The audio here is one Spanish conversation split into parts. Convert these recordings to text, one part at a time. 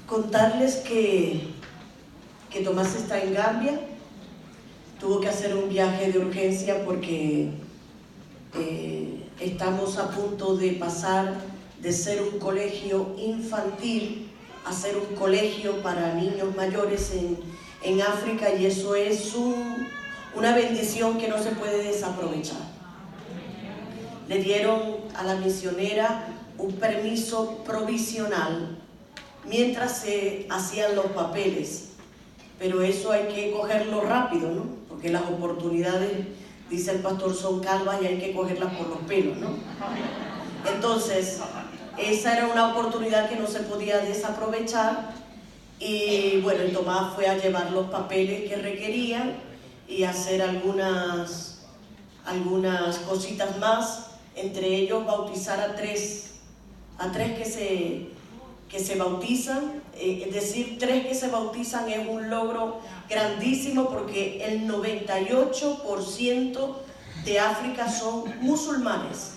Contarles que Tomás está en Gambia. Tuvo que hacer un viaje de urgencia porque estamos a punto de pasar de ser un colegio infantil a ser un colegio para niños mayores en África, y eso es una bendición que no se puede desaprovechar. Le dieron a la misionera un permiso provisional mientras se hacían los papeles, pero eso hay que cogerlo rápido, ¿no? Porque las oportunidades, dice el pastor, son calvas y hay que cogerlas por los pelos, ¿no? Entonces, esa era una oportunidad que no se podía desaprovechar, y bueno, el Tomás fue a llevar los papeles que requerían y hacer algunas cositas más, entre ellos bautizar a tres que se bautizan. Es decir, 3 que se bautizan es un logro grandísimo, porque el 98% de África son musulmanes.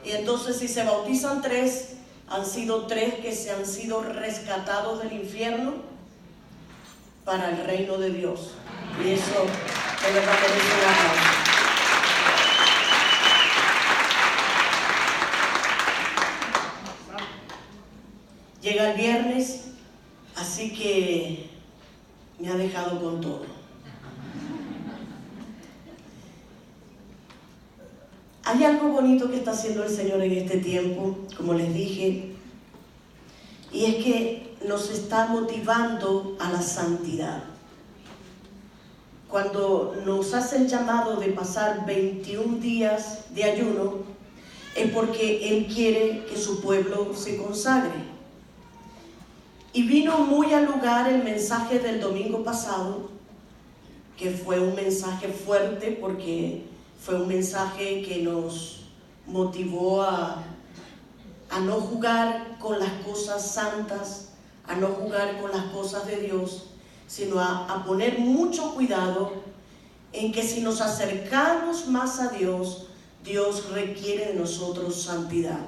Y entonces, si se bautizan 3, han sido 3 que se han sido rescatados del infierno para el reino de Dios. Y eso de verdad merece un aplauso. Llega el viernes, así que me ha dejado con todo. Hay algo bonito que está haciendo el Señor en este tiempo, como les dije, y es que nos está motivando a la santidad. Cuando nos hace el llamado de pasar 21 días de ayuno, es porque Él quiere que su pueblo se consagre. Y vino muy al lugar el mensaje del domingo pasado, que fue un mensaje fuerte, porque fue un mensaje que nos motivó a no jugar con las cosas santas, a no jugar con las cosas de Dios, sino a poner mucho cuidado en que si nos acercamos más a Dios, Dios requiere de nosotros santidad.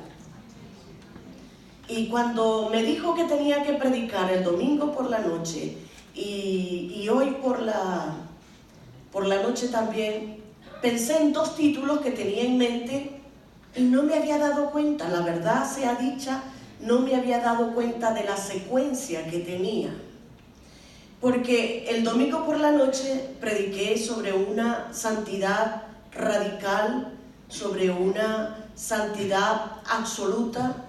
Y cuando me dijo que tenía que predicar el domingo por la noche y hoy por la noche también, pensé en 2 títulos que tenía en mente y no me había dado cuenta, la verdad sea dicha, no me había dado cuenta de la secuencia que tenía. Porque el domingo por la noche prediqué sobre una santidad radical, sobre una santidad absoluta.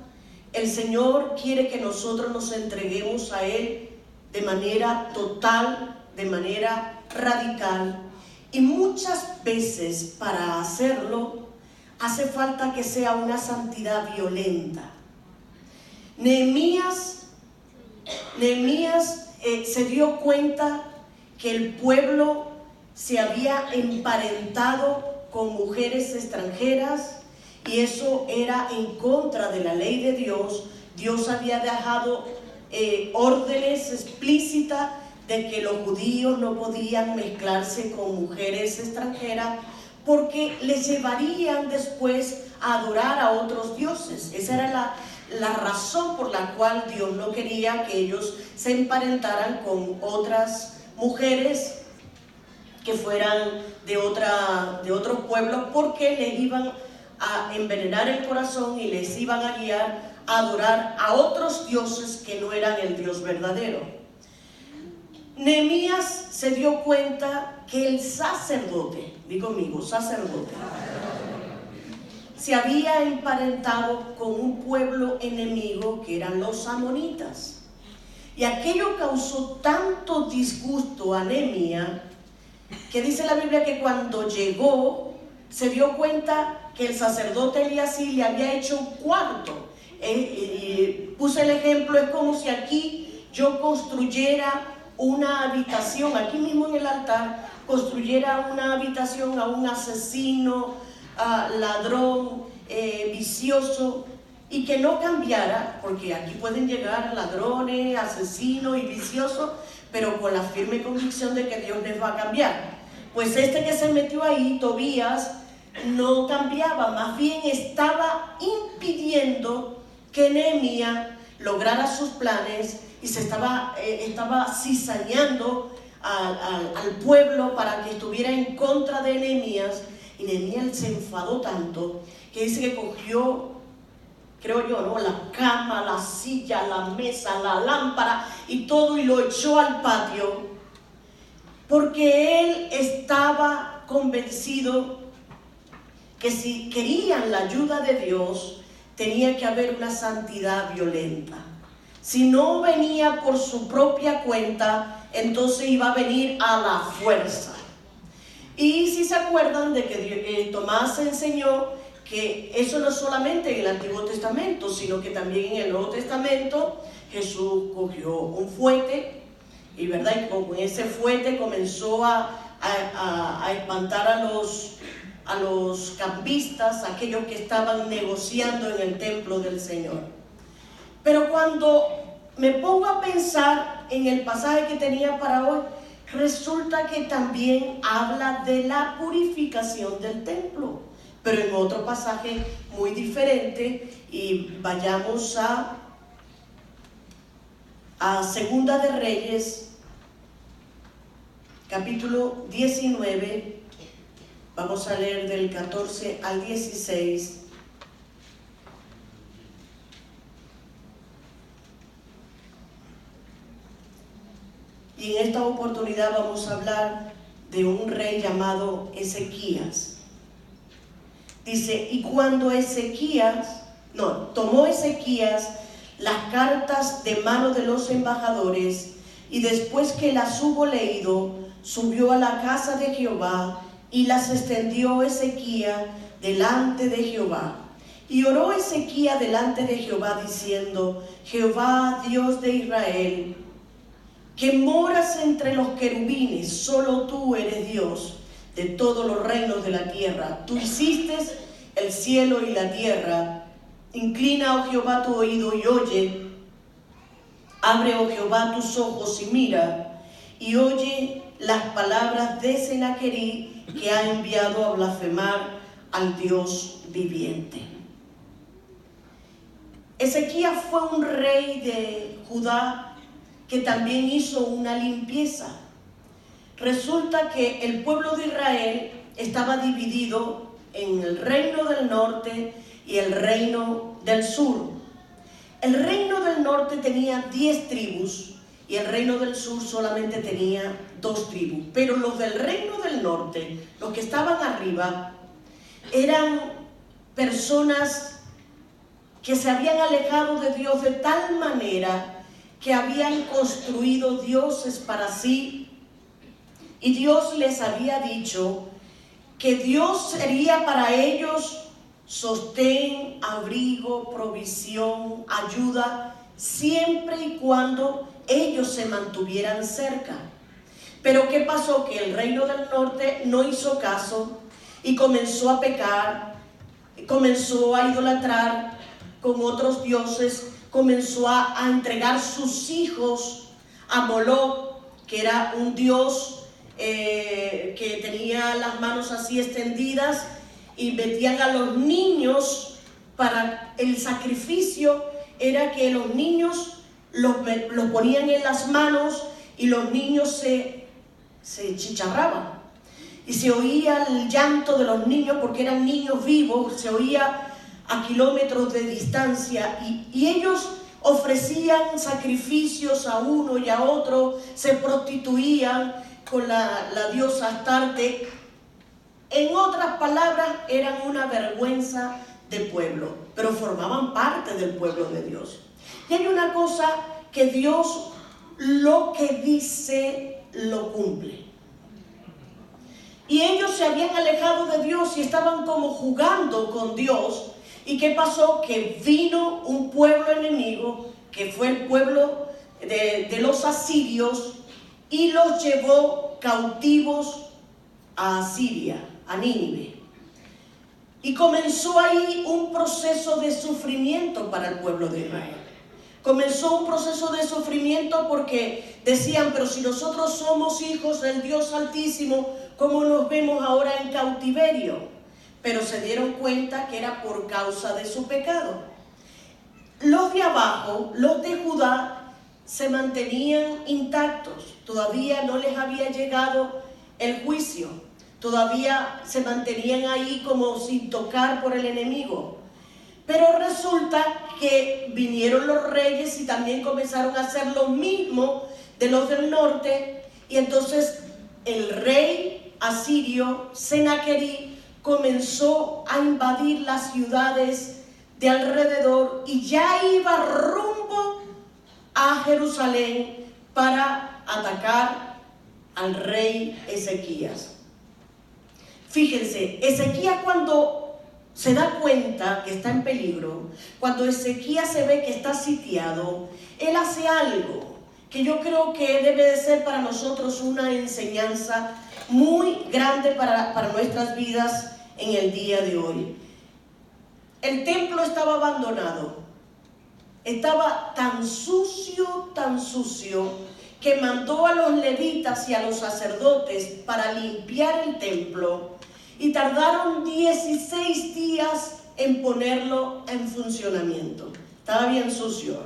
El Señor quiere que nosotros nos entreguemos a Él de manera total, de manera radical, y muchas veces para hacerlo hace falta que sea una santidad violenta. Nehemías se dio cuenta que el pueblo se había emparentado con mujeres extranjeras, y eso era en contra de la ley de Dios. Dios había dejado órdenes explícitas de que los judíos no podían mezclarse con mujeres extranjeras, porque les llevarían después a adorar a otros dioses. Esa era la razón por la cual Dios no quería que ellos se emparentaran con otras mujeres que fueran de otros pueblos, porque les iban a envenenar el corazón y les iban a guiar a adorar a otros dioses que no eran el Dios verdadero. Nehemías se dio cuenta que el sacerdote, digo conmigo, sacerdote, se había emparentado con un pueblo enemigo que eran los amonitas. Y aquello causó tanto disgusto a Nehemías que dice la Biblia que cuando llegó se dio cuenta que el sacerdote Eliasib le había hecho un cuarto. Puse el ejemplo, es como si aquí yo construyera una habitación, aquí mismo en el altar, construyera una habitación a un asesino, ladrón, vicioso, y que no cambiara, porque aquí pueden llegar ladrones, asesinos y viciosos, pero con la firme convicción de que Dios les va a cambiar. Pues este que se metió ahí, Tobías, no cambiaba, más bien estaba impidiendo que Nehemías lograra sus planes y se estaba cizañando al pueblo para que estuviera en contra de Nehemías. Y Nehemías se enfadó tanto que dice que cogió, creo yo, ¿no?, la cama, la silla, la mesa, la lámpara y todo, y lo echó al patio, porque él estaba convencido que si querían la ayuda de Dios, tenía que haber una santidad violenta. Si no venía por su propia cuenta, entonces iba a venir a la fuerza. Y si se acuerdan de que Tomás enseñó que eso no solamente en el Antiguo Testamento, sino que también en el Nuevo Testamento Jesús cogió un fuete y, ¿verdad?, y con ese fuete comenzó a espantar a los campistas, aquellos que estaban negociando en el templo del Señor. Pero cuando me pongo a pensar en el pasaje que tenía para hoy, resulta que también habla de la purificación del templo, pero en otro pasaje muy diferente. Y vayamos a Segunda de Reyes, capítulo 19, vamos a leer del 14 al 16. Y en esta oportunidad vamos a hablar de un rey llamado Ezequías. Dice, y cuando tomó Ezequías las cartas de mano de los embajadores, y después que las hubo leído, subió a la casa de Jehová, y las extendió Ezequías delante de Jehová. Y oró Ezequías delante de Jehová, diciendo, Jehová, Dios de Israel, que moras entre los querubines, solo tú eres Dios de todos los reinos de la tierra. Tú hiciste el cielo y la tierra. Inclina, oh Jehová, tu oído y oye. Abre, oh Jehová, tus ojos y mira, y oye las palabras de Sennacherib, que ha enviado a blasfemar al Dios viviente. Ezequías fue un rey de Judá que también hizo una limpieza. Resulta que el pueblo de Israel estaba dividido en el reino del norte y el reino del sur. El reino del norte tenía 10 tribus y el reino del sur solamente tenía 2 tribus. Pero los del reino del norte, los que estaban arriba, eran personas que se habían alejado de Dios de tal manera que habían construido dioses para sí, y Dios les había dicho que Dios sería para ellos sostén, abrigo, provisión, ayuda, siempre y cuando ellos se mantuvieran cerca. Pero ¿qué pasó? Que el reino del norte no hizo caso y comenzó a pecar, comenzó a idolatrar con otros dioses, comenzó a entregar sus hijos a Moloch, que era un dios que tenía las manos así extendidas, y metían a los niños para el sacrificio. Era que los niños los ponían en las manos y los niños se chicharraban y se oía el llanto de los niños, porque eran niños vivos, se oía a kilómetros de distancia, y ellos ofrecían sacrificios a uno y a otro, se prostituían con la diosa Astarte. En otras palabras, eran una vergüenza de pueblo, pero formaban parte del pueblo de Dios. Y hay una cosa, que Dios lo que dice lo cumple. Y ellos se habían alejado de Dios y estaban como jugando con Dios. ¿Y qué pasó? Que vino un pueblo enemigo, que fue el pueblo de los asirios, y los llevó cautivos a Asiria, a Nínive. Y comenzó ahí un proceso de sufrimiento para el pueblo de Israel. Comenzó un proceso de sufrimiento porque decían, pero si nosotros somos hijos del Dios Altísimo, ¿cómo nos vemos ahora en cautiverio? Pero se dieron cuenta que era por causa de su pecado. los de abajo, los de Judá, se mantenían intactos. Todavía no les había llegado el juicio. Todavía se mantenían ahí como sin tocar por el enemigo. Pero resulta que vinieron los reyes y también comenzaron a hacer lo mismo de los del norte. Y entonces el rey asirio, Senaquerib, comenzó a invadir las ciudades de alrededor y ya iba rumbo a Jerusalén para atacar al rey Ezequías. Fíjense, Ezequías cuando se da cuenta que está en peligro, cuando Ezequías se ve que está sitiado, él hace algo que yo creo que debe de ser para nosotros una enseñanza muy grande para nuestras vidas en el día de hoy. El templo estaba abandonado, estaba tan sucio, que mandó a los levitas y a los sacerdotes para limpiar el templo y tardaron 16 días en ponerlo en funcionamiento. Estaba bien sucio.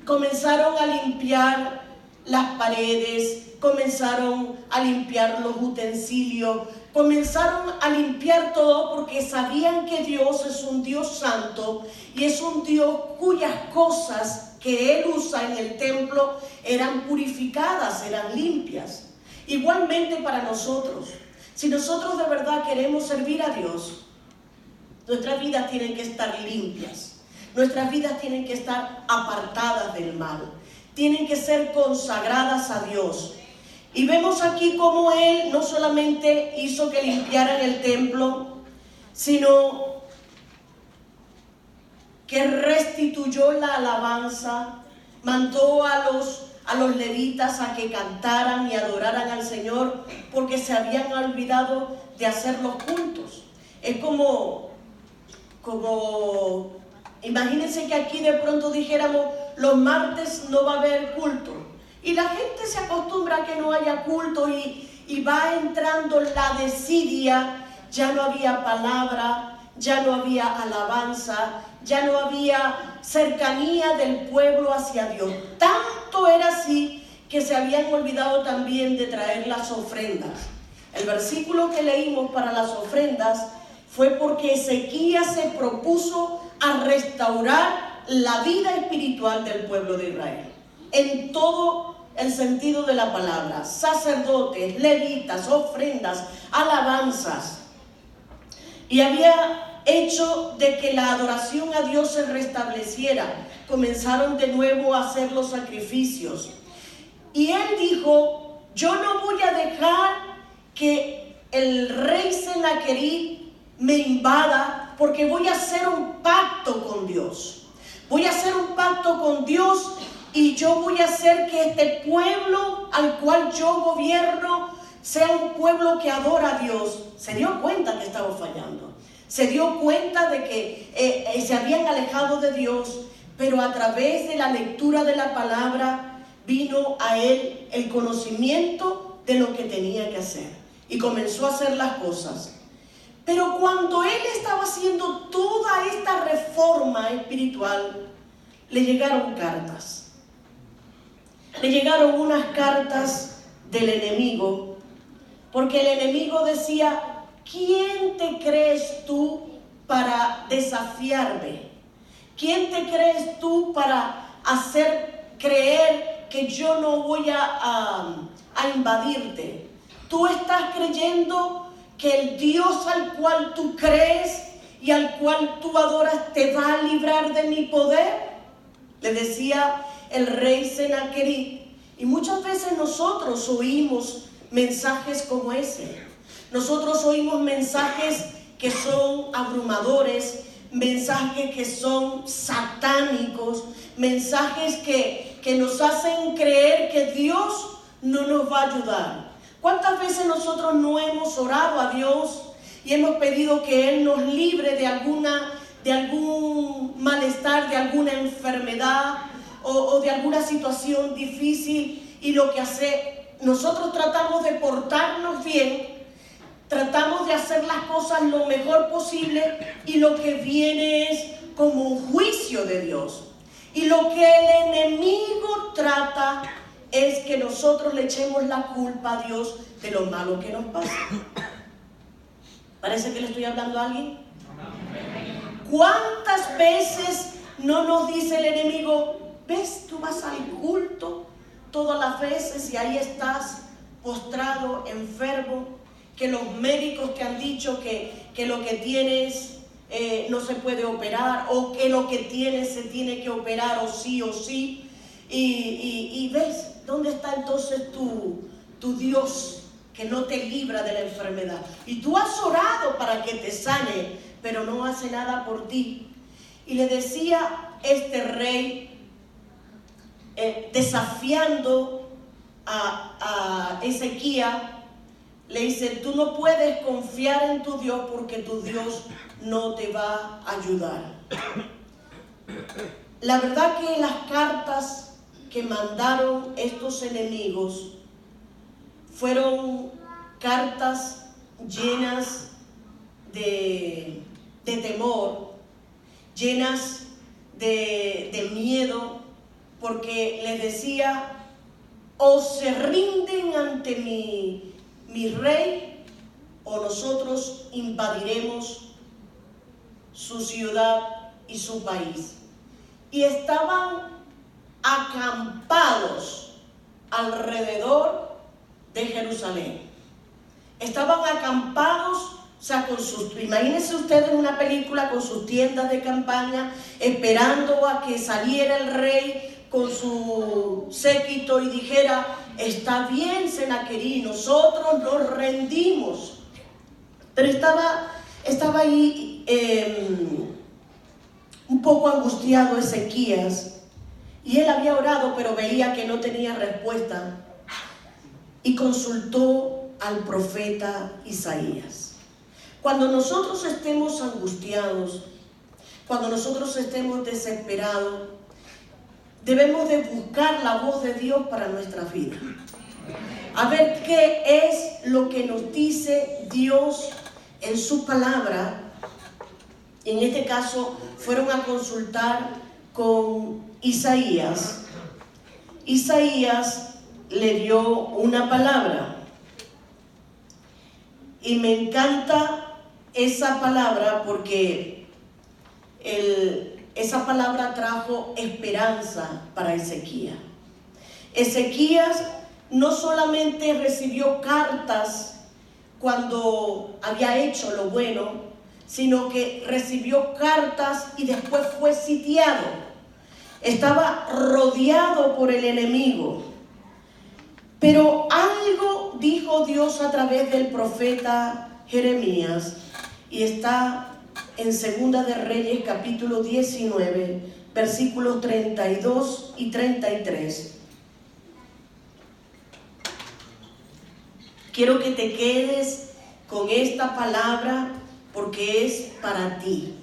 Comenzaron a limpiar las paredes, comenzaron a limpiar los utensilios, comenzaron a limpiar todo porque sabían que Dios es un Dios santo y es un Dios cuyas cosas que Él usa en el templo eran purificadas, eran limpias. Igualmente para nosotros, si nosotros de verdad queremos servir a Dios, nuestras vidas tienen que estar limpias, nuestras vidas tienen que estar apartadas del mal, tienen que ser consagradas a Dios. Y vemos aquí cómo Él no solamente hizo que limpiaran el templo, sino que restituyó la alabanza, mandó a los levitas a que cantaran y adoraran al Señor, porque se habían olvidado de hacer los cultos. Es como imagínense que aquí de pronto dijéramos, los martes no va a haber culto. Y la gente se acostumbra a que no haya culto y va entrando la desidia, ya no había palabra, ya no había alabanza, ya no había cercanía del pueblo hacia Dios. Tanto era así que se habían olvidado también de traer las ofrendas. El versículo que leímos para las ofrendas fue porque Ezequías se propuso a restaurar la vida espiritual del pueblo de Israel. En todo el sentido de la palabra, sacerdotes, levitas, ofrendas, alabanzas. Y había hecho de que la adoración a Dios se restableciera. Comenzaron de nuevo a hacer los sacrificios. Y él dijo, yo no voy a dejar que el rey Senaquerib me invada, porque voy a hacer un pacto con Dios. Voy a hacer un pacto con Dios y yo voy a hacer que este pueblo al cual yo gobierno sea un pueblo que adora a Dios. Se dio cuenta que estaba fallando. Se dio cuenta de que se habían alejado de Dios, pero a través de la lectura de la palabra vino a él el conocimiento de lo que tenía que hacer y comenzó a hacer las cosas. Pero cuando él estaba haciendo toda esta reforma espiritual, le llegaron cartas. Le llegaron unas cartas del enemigo, porque el enemigo decía, ¿quién te crees tú para desafiarme? ¿Quién te crees tú para hacer creer que yo no voy a invadirte? Tú estás creyendo que el Dios al cual tú crees y al cual tú adoras te va a librar de mi poder, le decía el rey Senaquerib. Y muchas veces nosotros oímos mensajes como ese. Nosotros oímos mensajes que son abrumadores, mensajes que son satánicos, mensajes que nos hacen creer que Dios no nos va a ayudar. ¿Cuántas veces nosotros no hemos orado a Dios y hemos pedido que Él nos libre de algún malestar, de alguna enfermedad o de alguna situación difícil? Y lo que nosotros tratamos de portarnos bien, tratamos de hacer las cosas lo mejor posible y lo que viene es como un juicio de Dios. Y lo que el enemigo trata es que nosotros le echemos la culpa a Dios de lo malo que nos pasa. ¿Parece que le estoy hablando a alguien? ¿Cuántas veces no nos dice el enemigo: ves, tú vas al culto todas las veces y ahí estás postrado, enfermo, que los médicos te han dicho que lo que tienes no se puede operar, o que lo que tienes se tiene que operar o sí, y ves, ¿dónde está entonces tu Dios que no te libra de la enfermedad? Y tú has orado para que te sane, pero no hace nada por ti. Y le decía este rey, desafiando a Ezequías, le dice: tú no puedes confiar en tu Dios porque tu Dios no te va a ayudar. La verdad que las cartas que mandaron estos enemigos fueron cartas llenas de temor, llenas de miedo, porque les decía: o se rinden ante mi rey, o nosotros invadiremos su ciudad y su país. Y estaban acampados alrededor de Jerusalén. Estaban acampados, o sea, imagínense ustedes una película con sus tiendas de campaña, esperando a que saliera el rey con su séquito y dijera: está bien, Senaquerí, nosotros nos rendimos. Pero estaba ahí un poco angustiado Ezequías, y él había orado, pero veía que no tenía respuesta, y consultó al profeta Isaías. Cuando nosotros estemos angustiados, cuando nosotros estemos desesperados, debemos de buscar la voz de Dios para nuestra vida. A ver qué es lo que nos dice Dios en su palabra. En este caso fueron a consultar con Isaías. Isaías le dio una palabra. Y me encanta esa palabra porque esa palabra trajo esperanza para Ezequías. Ezequías no solamente recibió cartas cuando había hecho lo bueno, sino que recibió cartas y después fue sitiado. Estaba rodeado por el enemigo. Pero algo dijo Dios a través del profeta Jeremías, y está en Segunda de Reyes, capítulo 19, versículos 32 y 33. Quiero que te quedes con esta palabra porque es para ti.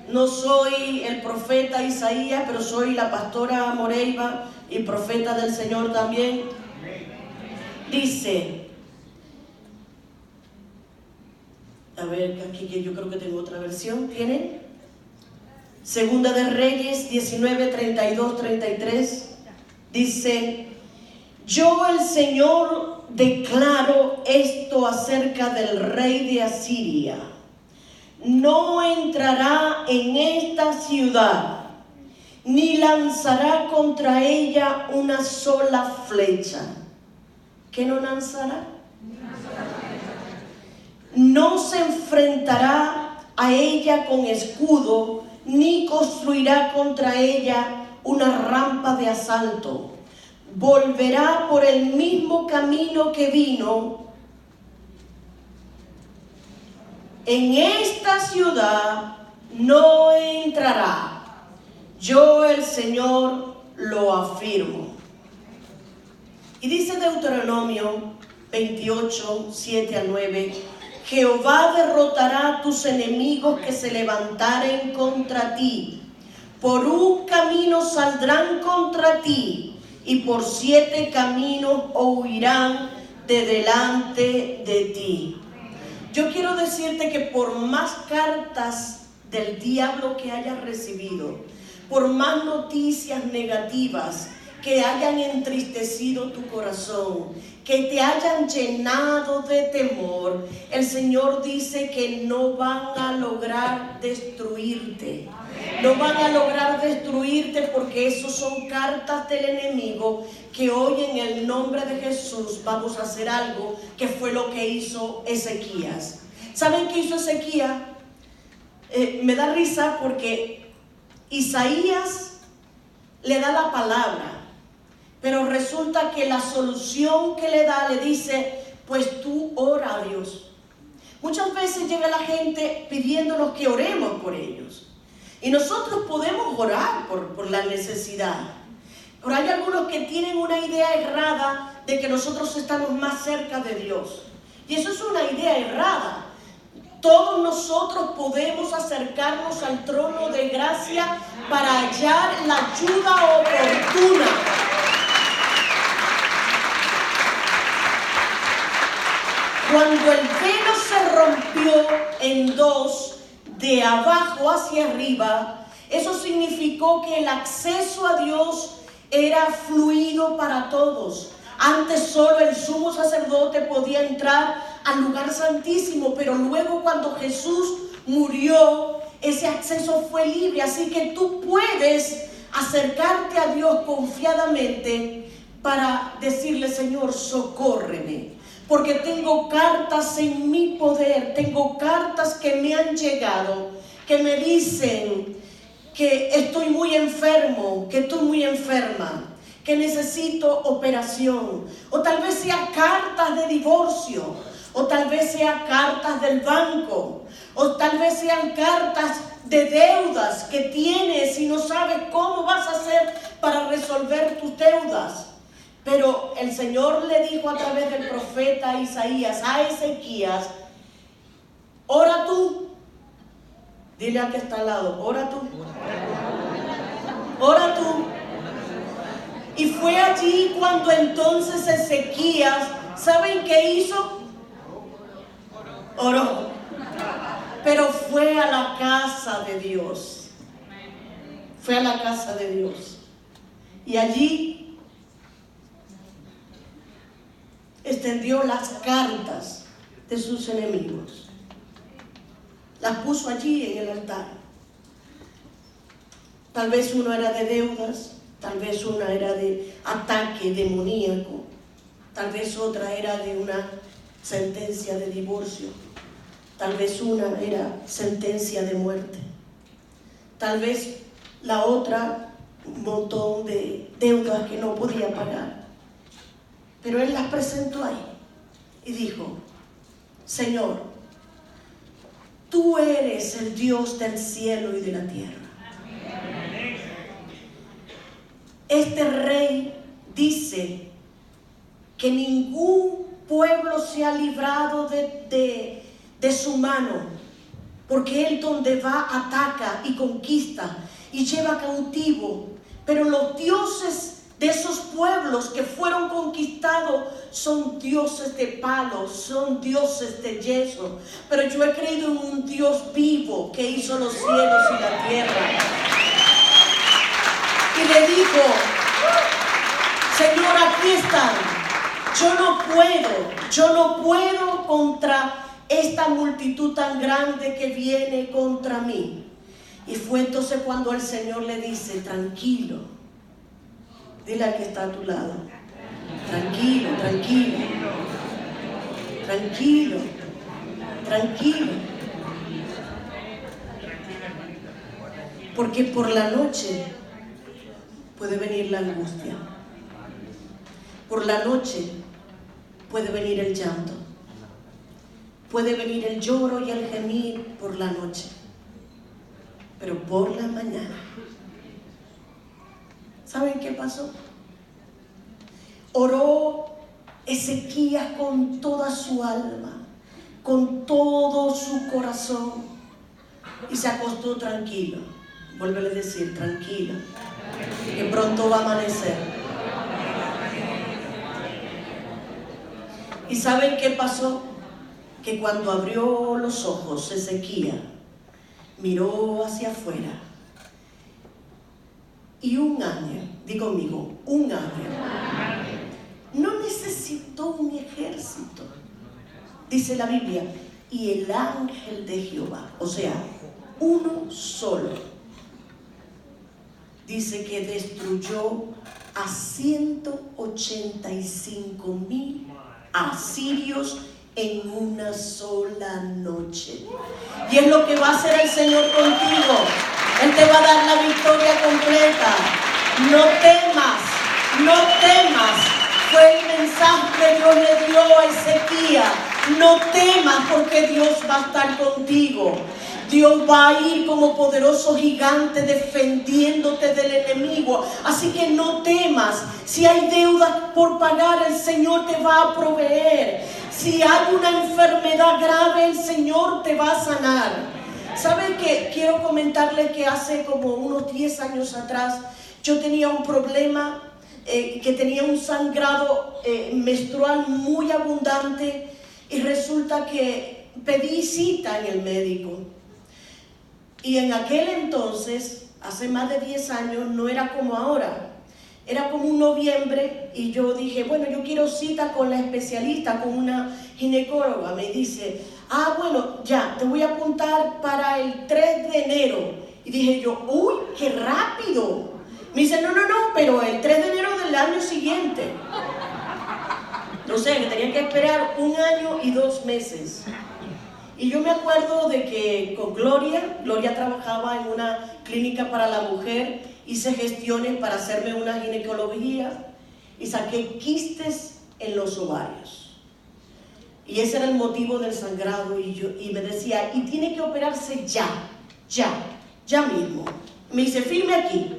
No soy el profeta Isaías, pero soy la pastora Moreiva y profeta del Señor también. Dice, a ver, aquí que yo creo que tengo otra versión. ¿Tienen? Segunda de Reyes 19, 32, 33. Dice: yo, el Señor, declaro esto acerca del rey de Asiria: no entrará en esta ciudad, ni lanzará contra ella una sola flecha. ¿Qué no lanzará? No se enfrentará a ella con escudo, ni construirá contra ella una rampa de asalto. Volverá por el mismo camino que vino. En esta ciudad no entrará. Yo, el Señor, lo afirmo. Y dice Deuteronomio 28, 7 a 9: Jehová derrotará a tus enemigos que se levantaren contra ti. Por un camino saldrán contra ti, y por 7 caminos huirán de delante de ti. Yo quiero decirte que por más cartas del diablo que hayas recibido, por más noticias negativas que hayan entristecido tu corazón, que te hayan llenado de temor, el Señor dice que no van a lograr destruirte. No van a lograr destruirte, porque esos son cartas del enemigo, que hoy en el nombre de Jesús vamos a hacer algo que fue lo que hizo Ezequías. ¿Saben qué hizo Ezequías? Me da risa porque Isaías le da la palabra, pero resulta que la solución que le da, le dice, pues tú ora a Dios. Muchas veces llega la gente pidiéndonos que oremos por ellos. Y nosotros podemos orar por la necesidad. Pero hay algunos que tienen una idea errada de que nosotros estamos más cerca de Dios. Y eso es una idea errada. Todos nosotros podemos acercarnos al trono de gracia para hallar la ayuda oportuna. Cuando el velo se rompió en dos, de abajo hacia arriba, eso significó que el acceso a Dios era fluido para todos. Antes solo el sumo sacerdote podía entrar al lugar santísimo, pero luego cuando Jesús murió, ese acceso fue libre. Así que tú puedes acercarte a Dios confiadamente para decirle, Señor, socórreme. Porque tengo cartas en mi poder, tengo cartas que me han llegado, que me dicen que estoy muy enfermo, que estoy muy enferma, que necesito operación. O tal vez sea cartas de divorcio, o tal vez sea cartas del banco, o tal vez sean cartas de deudas que tienes y no sabes cómo vas a hacer para resolver tus deudas. Pero el Señor le dijo a través del profeta Isaías a Ezequías, ora tú. Dile al que está al lado, ora tú. Ora tú. Y fue allí cuando entonces Ezequías, ¿saben qué hizo? Oró. Pero fue a la casa de Dios. Fue a la casa de Dios. Y allí extendió las cartas de sus enemigos. Las puso allí en el altar. Tal vez uno era de deudas, tal vez una era de ataque demoníaco, tal vez otra era de una sentencia de divorcio, tal vez una era sentencia de muerte, tal vez la otra un montón de deudas que no podía pagar. Pero él las presentó ahí y dijo, Señor, tú eres el Dios del cielo y de la tierra. Este rey dice que ningún pueblo se ha librado de su mano, porque él donde va ataca y conquista y lleva cautivo. Pero los dioses de esos pueblos que fueron conquistados son dioses de palos, son dioses de yeso. Pero yo he creído en un Dios vivo que hizo los cielos y la tierra. Y le dijo, Señor, aquí están. Yo no puedo contra esta multitud tan grande que viene contra mí. Y fue entonces cuando el Señor le dice, tranquilo. Dile al que está a tu lado, tranquilo, tranquilo, tranquilo, tranquilo. Porque por la noche puede venir la angustia. Por la noche puede venir el llanto. Puede venir el lloro y el gemir por la noche. Pero por la mañana, ¿saben qué pasó? Oró Ezequías con toda su alma, con todo su corazón, y se acostó tranquilo. Vuélvele a decir, tranquilo, que pronto va a amanecer. ¿Y saben qué pasó? Que cuando abrió los ojos Ezequías, miró hacia afuera y un ángel, di conmigo, un ángel, no necesitó un ejército, dice la Biblia, y el ángel de Jehová, o sea, uno solo, dice que destruyó a 185,000 asirios en una sola noche. Y es lo que va a hacer el Señor contigo. Él te va a dar la victoria completa. No temas, no temas. Fue el mensaje que Dios le dio a Ezequías. No temas, porque Dios va a estar contigo. Dios va a ir como poderoso gigante defendiéndote del enemigo. Así que no temas. Si hay deudas por pagar, el Señor te va a proveer. Si hay una enfermedad grave, el Señor te va a sanar. ¿Saben qué? Quiero comentarles que hace como unos 10 años atrás yo tenía un problema, que tenía un sangrado menstrual muy abundante, y resulta que pedí cita en el médico. Y en aquel entonces, hace más de 10 años, no era como ahora. Era como un noviembre y yo dije, bueno, yo quiero cita con la especialista, con una ginecóloga. Me dice, bueno, ya, te voy a apuntar para el 3 de enero. Y dije yo, uy, qué rápido. Me dice, no, pero el 3 de enero del año siguiente. No sé, que tenía que esperar 1 año y 2 meses. Y yo me acuerdo de que con Gloria trabajaba en una clínica para la mujer, hice gestiones para hacerme una ginecología y saqué quistes en los ovarios. Y ese era el motivo del sangrado, y me decía, y tiene que operarse ya mismo. Me dice, firme aquí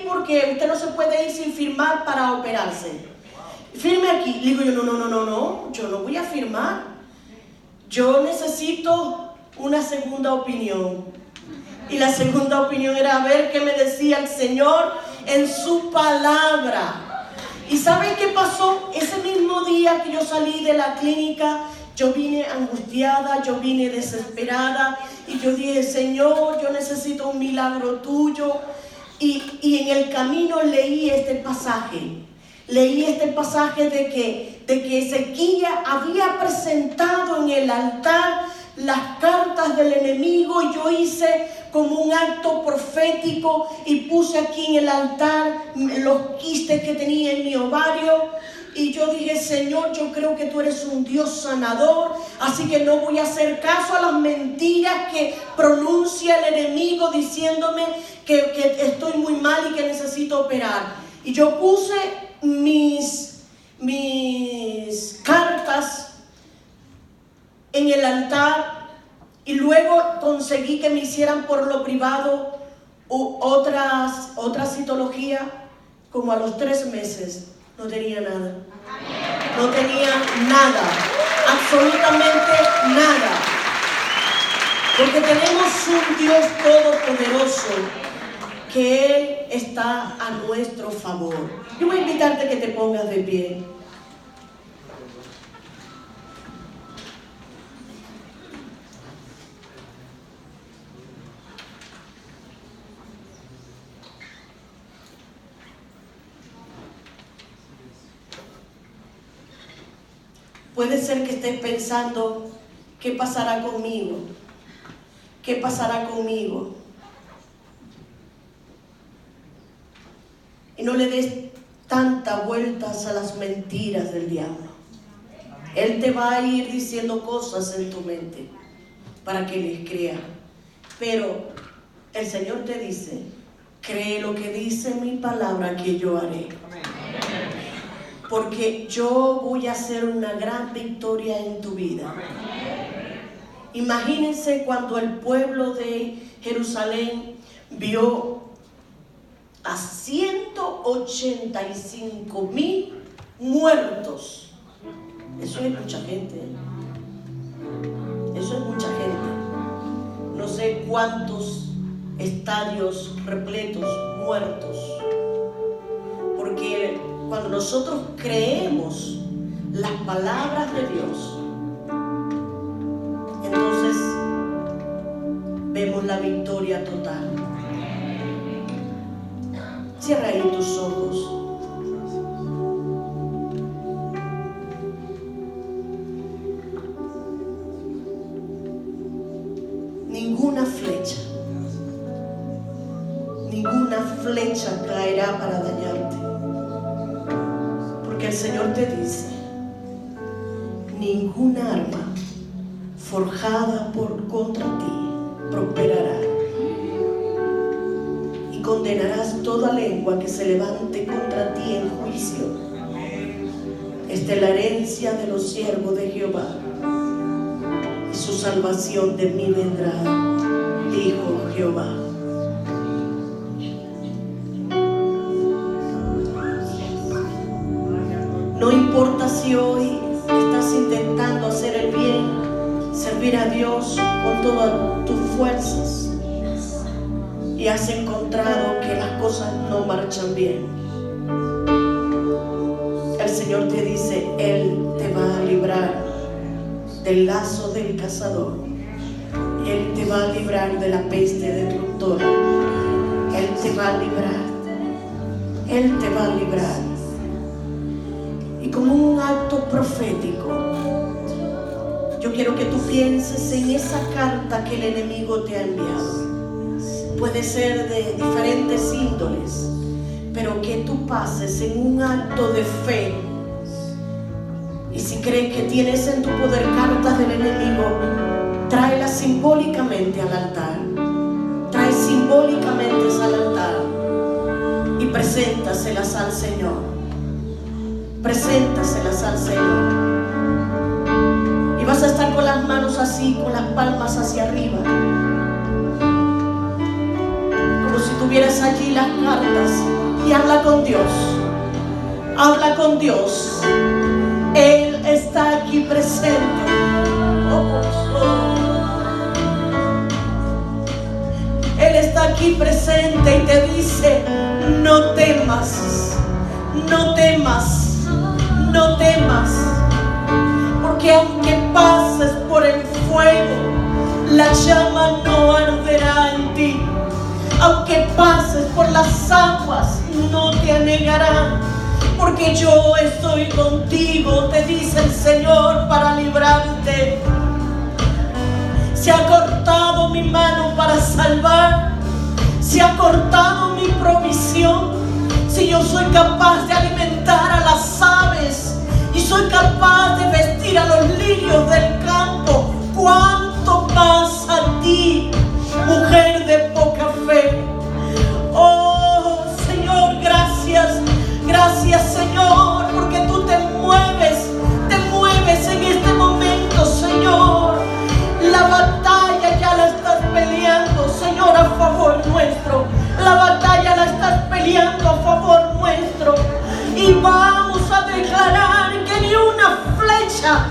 porque usted no se puede ir sin firmar para operarse. Firme aquí. Le digo yo, no, yo no voy a firmar. Yo necesito una segunda opinión. Y la segunda opinión era ver qué me decía el Señor en su palabra. ¿Y saben qué pasó? Ese mismo día que yo salí de la clínica, yo vine angustiada, yo vine desesperada, y yo dije, Señor, yo necesito un milagro tuyo. Y en el camino leí este pasaje de que Ezequías había presentado en el altar las cartas del enemigo, y yo hice como un acto profético y puse aquí en el altar los quistes que tenía en mi ovario. Y yo dije, Señor, yo creo que tú eres un Dios sanador, así que no voy a hacer caso a las mentiras que pronuncia el enemigo diciéndome que estoy muy mal y que necesito operar. Y yo puse mis cartas en el altar, y luego conseguí que me hicieran por lo privado otra citología. Como a los 3 meses no tenía nada. No tenía nada, absolutamente nada. Porque tenemos un Dios todopoderoso, que Él está a nuestro favor. Yo voy a invitarte a que te pongas de pie. Puede ser que estés pensando, ¿qué pasará conmigo? ¿Qué pasará conmigo? Y no le des tantas vueltas a las mentiras del diablo. Él te va a ir diciendo cosas en tu mente para que les creas. Pero el Señor te dice, cree lo que dice mi palabra que yo haré. Porque yo voy a hacer una gran victoria en tu vida. Imagínense cuando el pueblo de Jerusalén vio a 185,000 muertos. Eso es mucha gente. Eso es mucha gente. No sé cuántos estadios repletos, muertos. Porque cuando nosotros creemos las palabras de Dios, entonces tenemos la victoria total. Cierra ahí tus ojos. Ninguna flecha caerá para dañarte, porque el Señor te dice: ninguna arma forjada contra ti prosperará, y condenarás toda lengua que se levante contra ti en juicio. Esta es la herencia de los siervos de Jehová, y su salvación de mí vendrá, dijo Jehová. No importa si hoy estás intentando hacer el bien, servir a Dios con todas tus fuerzas, y has encontrado que las cosas no marchan bien. El Señor te dice: Él te va a librar del lazo del cazador. Él te va a librar de la peste destructora. Él te va a librar. Él te va a librar. Y como un acto profético, yo quiero que tú pienses en esa carta que el enemigo te ha enviado. Puede ser de diferentes índoles, pero que tú pases en un acto de fe. Y si crees que tienes en tu poder cartas del enemigo, tráelas simbólicamente al altar. Trae simbólicamente al altar y preséntaselas al Señor. Preséntaselas al Señor. Y vas a estar con las manos así, con las palmas hacia arriba, como si tuvieras allí las cartas, y habla con Dios. Habla con Dios. Él está aquí presente. Él está aquí presente y te dice: no temas, no temas. No temas, porque aunque pases por el fuego, la llama no arderá en ti. Aunque pases por las aguas, no te anegarán, porque yo estoy contigo, te dice el Señor, para librarte. Se ha cortado mi mano para salvar, se ha cortado mi provisión. Si yo soy capaz de alimentar a las aves y soy capaz de vestir a los lirios del campo, ¿cuánto más a ti, mujer de poca fe? Oh Señor, gracias, gracias Señor, porque tú te mueves en este momento, Señor. La batalla ya la estás peleando, Señor, a favor nuestro. La batalla la estás peleando a favor nuestro. Y vamos a declarar que ni una flecha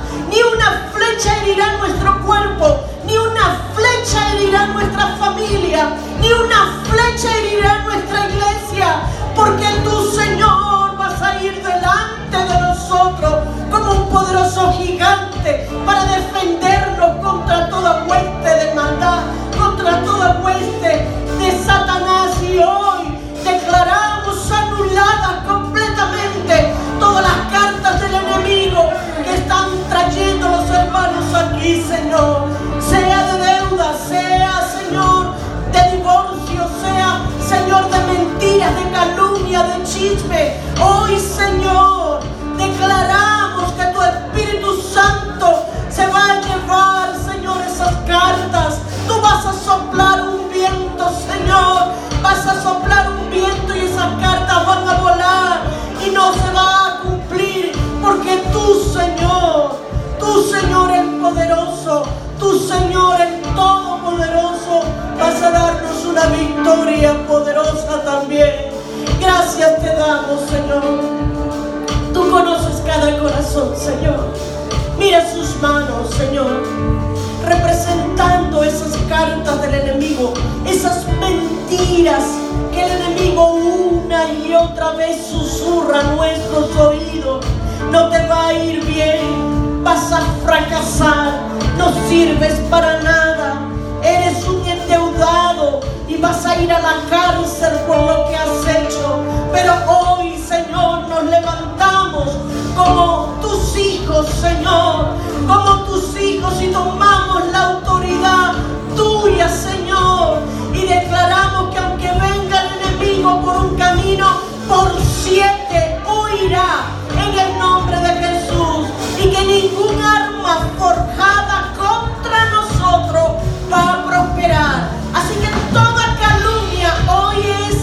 herirá nuestro cuerpo, ni una flecha herirá nuestra familia, ni una flecha herirá nuestra iglesia, porque tú, Señor, vas a ir delante de nosotros como un poderoso gigante para defendernos contra toda hueste de maldad, contra toda hueste de Satanás. Y hoy declaramos anuladas completamente todas las cartas del enemigo que están trayendo los hermanos aquí, Señor. Sea de deuda, sea, Señor, de divorcio, sea, Señor, de mentiras, de calumnia, de chisme. Hoy, Señor, declaramos que tu Espíritu Santo se va a llevar, Señor, esas cartas. Tú vas a soplar un viento, Señor. Vas a soplar un viento y esas cartas van a volar y no se va a cumplir, porque tú, Señor, el poderoso, tú, Señor, el todopoderoso, vas a darnos una victoria poderosa también. Gracias te damos, Señor. Tú conoces cada corazón, Señor. Mira sus manos, Señor, representando esas cartas del enemigo, esas mentiras que el enemigo una y otra vez susurra a nuestros oídos. No te va a ir bien, vas a fracasar, no sirves para nada, eres un endeudado vas a ir a la cárcel por lo que has hecho. Pero hoy, Señor, nos levantamos como tus hijos, Señor, como tus hijos, y tomamos la autoridad tuya, Señor, y declaramos que aunque venga el enemigo por un camino, por 7 huirá en el nombre de Jesús, y que ningún arma forjada contra nosotros va a prosperar. Así que toda calumnia hoy es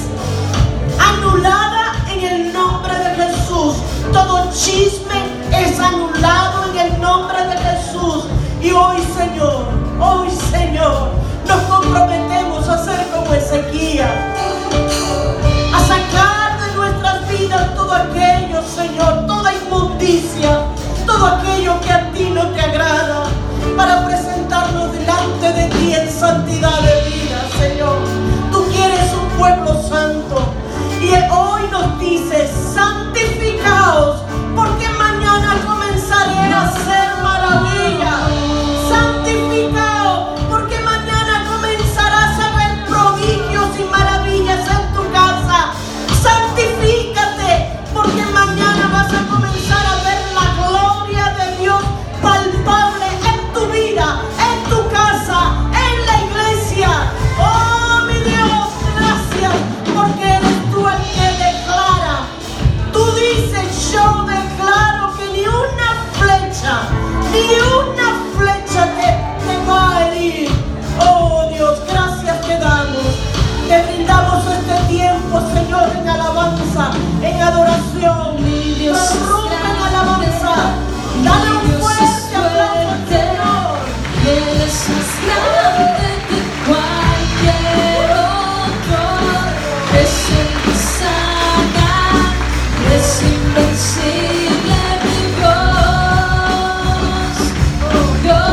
anulada en el nombre de Jesús. Todo chisme es anulado en el nombre de Jesús. Y hoy, Señor, nos comprometemos a ser como Ezequías, a sacar de nuestras vidas todo aquello, Señor, toda inmundicia, todo aquello que a ti no te agrada, para presentarnos delante de ti en santidad de vida, Señor. Tú quieres un pueblo santo, y hoy nos dices: santificaos, porque mañana comenzaré a hacer maravillas. Santificaos, porque mañana comenzarás a ver prodigios y maravillas en tu casa. Santifícate, porque mañana vas a comenzar a ver la gloria de Dios palpable en tu vida, en tu casa, en la iglesia. Oh, mi Dios, gracias, porque eres tú el que declara. Tú dices: yo declaro que ni una flecha te va a herir. Oh Dios, gracias te damos. Te brindamos este tiempo, Señor, en alabanza, en adoración. Mi Dios, en alabanza. Dale un fuerte aplauso al Señor. Eres más grande que cualquier otro. Es el que sana, es invencible, mi Dios. Oh Dios,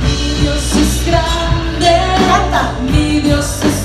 mi Dios es grande, Canta. mi Dios es